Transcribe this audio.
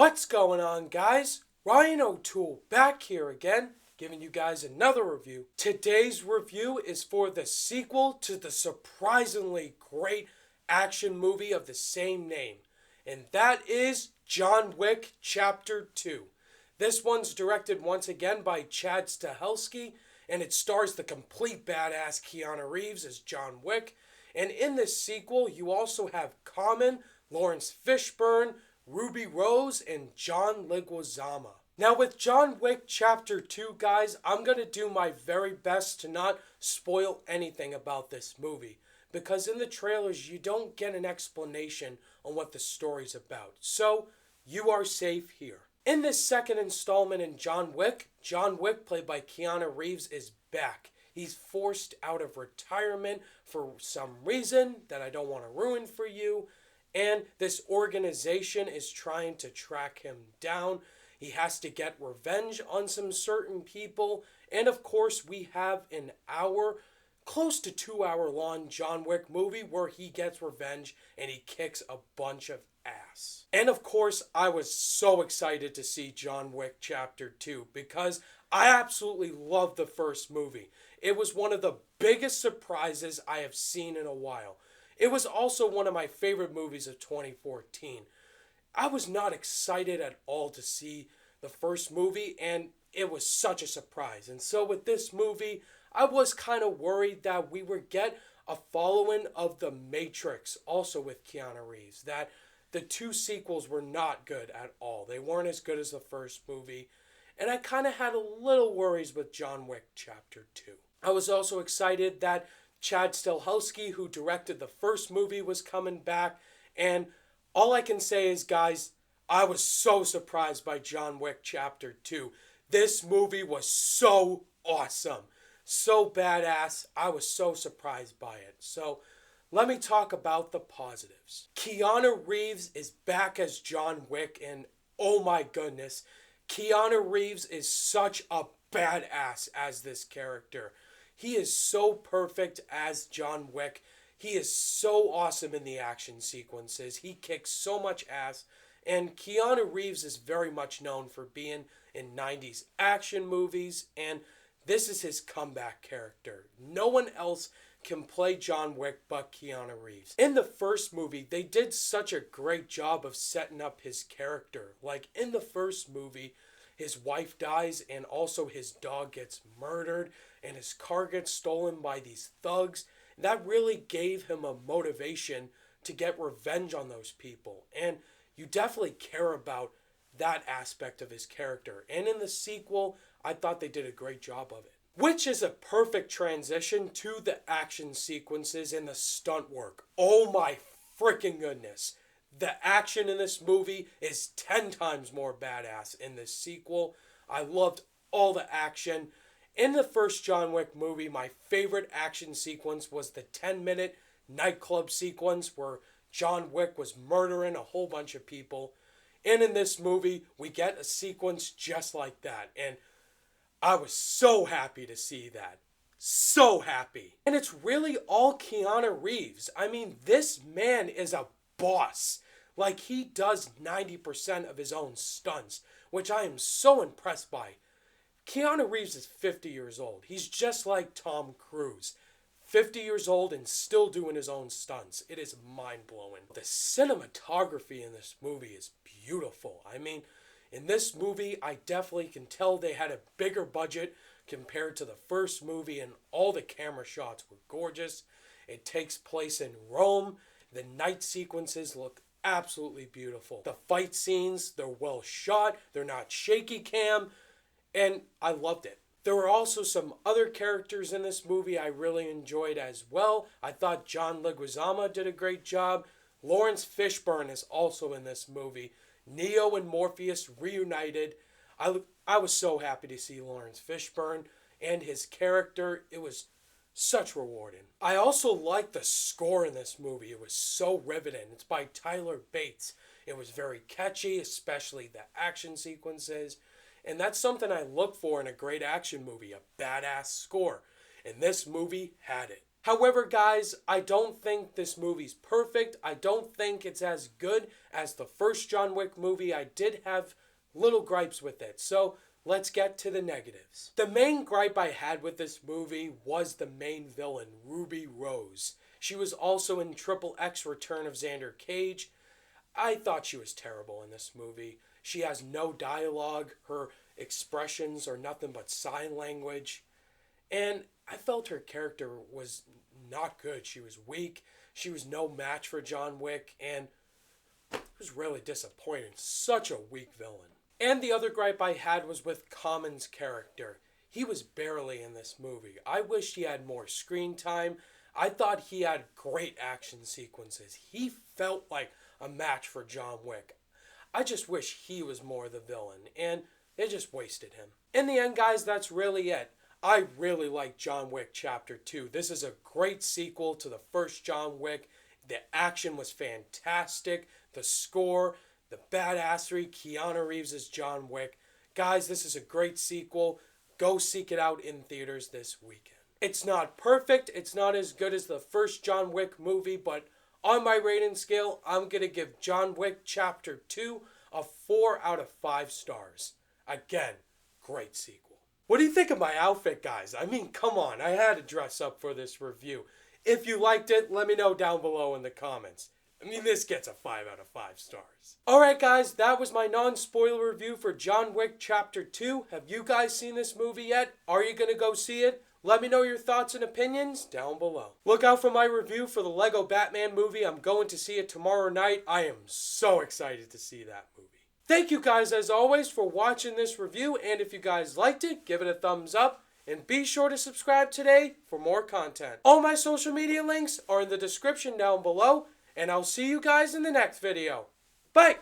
What's going on, guys? Ryan O'Toole back here again, giving you guys another review. Today's review is for the sequel to the surprisingly great action movie of the same name, and that is John Wick Chapter 2. This one's directed once again by Chad Stahelski, and it stars the complete badass Keanu Reeves as John Wick. And in this sequel, you also have Common, Lawrence Fishburne, Ruby Rose, and John Leguizamo. Now with John Wick Chapter 2, guys, I'm going to do my very best to not spoil anything about this movie, because in the trailers you don't get an explanation on what the story's about. So, you are safe here. In this second installment in John Wick, played by Keanu Reeves, is back. He's forced out of retirement for some reason that I don't want to ruin for you. And this organization is trying to track him down. He has to get revenge on some certain people. And of course, we have an hour, close to 2 hour long John Wick movie where he gets revenge and he kicks a bunch of ass. And of course, I was so excited to see John Wick Chapter 2 because I absolutely loved the first movie. It was one of the biggest surprises I have seen in a while. It was also one of my favorite movies of 2014. I was not excited at all to see the first movie, and it was such a surprise. And so with this movie, I was kind of worried that we would get a following of The Matrix, also with Keanu Reeves, that the two sequels were not good at all. They weren't as good as the first movie, and I kind of had a little worries with John Wick Chapter 2. I was also excited that Chad Stahelski, who directed the first movie, was coming back, and all I can say is, guys, I was so surprised by John Wick Chapter 2. This movie was so awesome, so badass. I was so surprised by it. So let me talk about the positives. Keanu Reeves is back as John Wick, and oh my goodness, Keanu Reeves is such a badass as this character. He is so perfect as John Wick. He is so awesome in the action sequences. He kicks so much ass. And Keanu Reeves is very much known for being in 90s action movies. And this is his comeback character. No one else can play John Wick but Keanu Reeves. In the first movie, they did such a great job of setting up his character. Like in the first movie, his wife dies and also his dog gets murdered and his car gets stolen by these thugs. That really gave him a motivation to get revenge on those people. And you definitely care about that aspect of his character. And in the sequel, I thought they did a great job of it. Which is a perfect transition to the action sequences and the stunt work. Oh my freaking goodness. The action in this movie is 10 times more badass in this sequel. I loved all the action. In the first John Wick movie, my favorite action sequence was the 10-minute nightclub sequence where John Wick was murdering a whole bunch of people. And in this movie, we get a sequence just like that. And I was so happy to see that. So happy. And it's really all Keanu Reeves. I mean, this man is a boss. Like, he does 90% of his own stunts, which I am so impressed by. Keanu Reeves is 50 years old. He's just like Tom Cruise. 50 years old and still doing his own stunts. It is mind-blowing. The cinematography in this movie is beautiful. I mean, in this movie, I definitely can tell they had a bigger budget compared to the first movie, and all the camera shots were gorgeous. It takes place in Rome. The night sequences look absolutely beautiful. The fight scenes, they're well shot. They're not shaky cam. And I loved it. There were also some other characters in this movie I really enjoyed as well. I thought John Leguizamo did a great job. Lawrence Fishburne is also in this movie. Neo and Morpheus reunited. I was so happy to see Lawrence Fishburne and his character. It was such rewarding. I also liked the score in this movie. It was so riveting. It's by Tyler Bates. It was very catchy, especially the action sequences. And that's something I look for in a great action movie, a badass score. And this movie had it. However, guys, I don't think this movie's perfect. I don't think it's as good as the first John Wick movie. I did have little gripes with it. So let's get to the negatives. The main gripe I had with this movie was the main villain, Ruby Rose. She was also in Triple X Return of Xander Cage. I thought she was terrible in this movie. She has no dialogue. Her expressions are nothing but sign language. And I felt her character was not good. She was weak. She was no match for John Wick. And it was really disappointing. Such a weak villain. And the other gripe I had was with Common's character. He was barely in this movie. I wish he had more screen time. I thought he had great action sequences. He felt like a match for John Wick. I just wish he was more the villain, and they just wasted him. In the end, guys, that's really it. I really like John Wick Chapter 2. This is a great sequel to the first John Wick. The action was fantastic. The score, the badassery, Keanu Reeves as John Wick. Guys, this is a great sequel. Go seek it out in theaters this weekend. It's not perfect. It's not as good as the first John Wick movie, but on my rating scale, I'm going to give John Wick Chapter 2 a 4 out of 5 stars. Again, great sequel. What do you think of my outfit, guys? I mean, come on, I had to dress up for this review. If you liked it, let me know down below in the comments. I mean, this gets a 5 out of 5 stars. Alright guys, that was my non-spoiler review for John Wick Chapter 2. Have you guys seen this movie yet? Are you going to go see it? Let me know your thoughts and opinions down below. Look out for my review for the Lego Batman movie. I'm going to see it tomorrow night. I am so excited to see that movie. Thank you guys as always for watching this review, and if you guys liked it, give it a thumbs up, and be sure to subscribe today for more content. All my social media links are in the description down below, and I'll see you guys in the next video. Bye!